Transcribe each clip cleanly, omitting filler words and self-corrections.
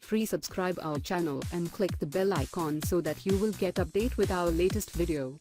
free. Subscribe our channel and click the bell icon so that you will get update with our latest video.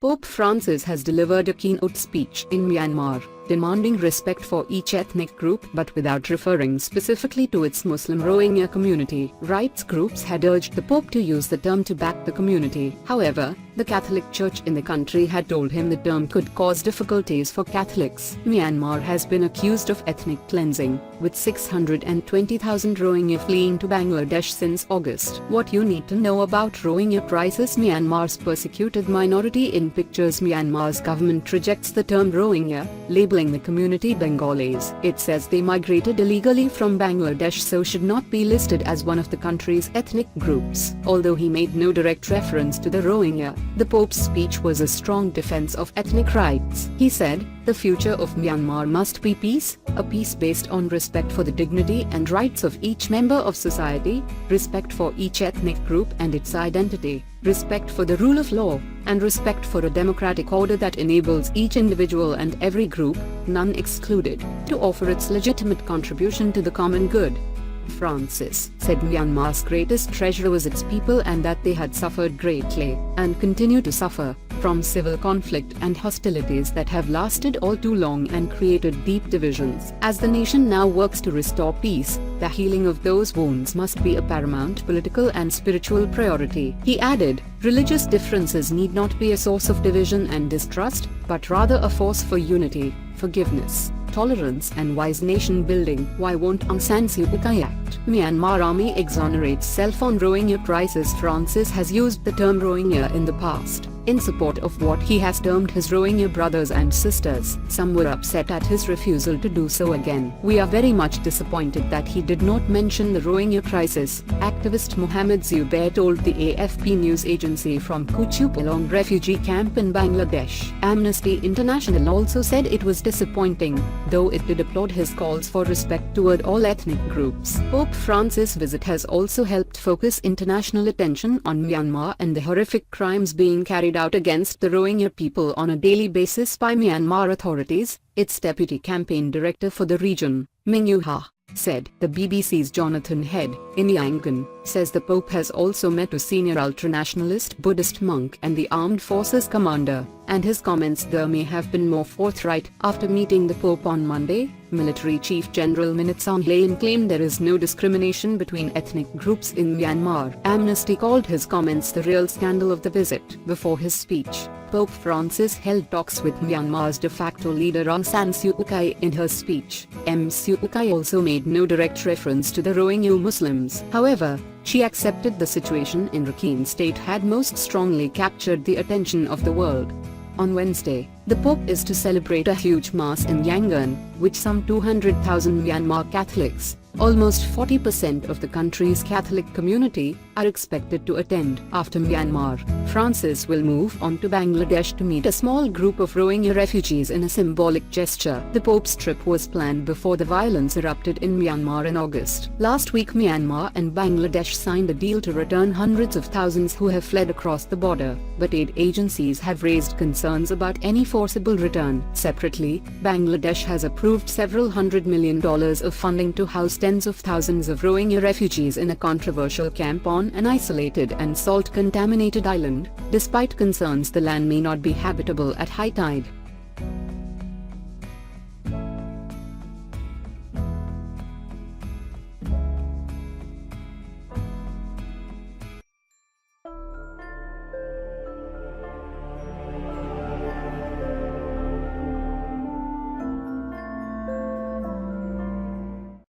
Pope Francis has delivered a keynote speech in Myanmar, demanding respect for each ethnic group but without referring specifically to its Muslim Rohingya community. Rights groups had urged the Pope to use the term to back the community. However, the Catholic Church in the country had told him the term could cause difficulties for Catholics. Myanmar has been accused of ethnic cleansing, with 620,000 Rohingya fleeing to Bangladesh since August. What you need to know about Rohingya crisis: Myanmar's persecuted minority in pictures. Myanmar's government rejects the term Rohingya, labeling the community Bengalis. It says they migrated illegally from Bangladesh, so should not be listed as one of the country's ethnic groups. Although he made no direct reference to the Rohingya, the Pope's speech was a strong defense of ethnic rights. He said, "The future of Myanmar must be peace, a peace based on respect for the dignity and rights of each member of society, respect for each ethnic group and its identity, respect for the rule of law, and respect for a democratic order that enables each individual and every group, none excluded, to offer its legitimate contribution to the common good." Francis said Myanmar's greatest treasure was its people and that they had suffered greatly, and continue to suffer, from civil conflict and hostilities that have lasted all too long and created deep divisions. As the nation now works to restore peace, the healing of those wounds must be a paramount political and spiritual priority. He added, "Religious differences need not be a source of division and distrust, but rather a force for unity, forgiveness, tolerance and wise nation building. Why won't Aung San Suu Kyi act? Myanmar army exonerates self on Rohingya crisis." Francis has used the term Rohingya in the past, in support of what he has termed his Rohingya brothers and sisters. Some were upset at his refusal to do so again. "We are very much disappointed that he did not mention the Rohingya crisis," activist Mohammed Zubair told the AFP news agency from Kuchupalong refugee camp in Bangladesh. Amnesty International also said it was disappointing, though it did applaud his calls for respect toward all ethnic groups. Pope Francis' visit has also helped focus international attention on Myanmar and the horrific crimes being carried out against the Rohingya people on a daily basis by Myanmar authorities, its deputy campaign director for the region, Ming Ha, said. The BBC's Jonathan Head, in Yangon, says the Pope has also met a senior ultranationalist Buddhist monk and the armed forces commander, and his comments there may have been more forthright. After meeting the Pope on Monday, Military Chief General Min Aung Hlaing claimed there is no discrimination between ethnic groups in Myanmar. Amnesty called his comments the real scandal of the visit. Before his speech, Pope Francis held talks with Myanmar's de facto leader Aung San Suu Kyi. In her speech, Suu Kyi also made no direct reference to the Rohingya Muslims. However, she accepted the situation in Rakhine State had most strongly captured the attention of the world. On Wednesday, the Pope is to celebrate a huge mass in Yangon, which some 200,000 Myanmar Catholics, almost 40% of the country's Catholic community, are expected to attend. After Myanmar, Francis will move on to Bangladesh to meet a small group of Rohingya refugees in a symbolic gesture. The Pope's trip was planned before the violence erupted in Myanmar in August. Last week, Myanmar and Bangladesh signed a deal to return hundreds of thousands who have fled across the border, but aid agencies have raised concerns about any forcible return. Separately, Bangladesh has approved several $100 million of funding to house tens of thousands of Rohingya refugees in a controversial camp on an isolated and salt-contaminated island, despite concerns the land may not be habitable at high tide.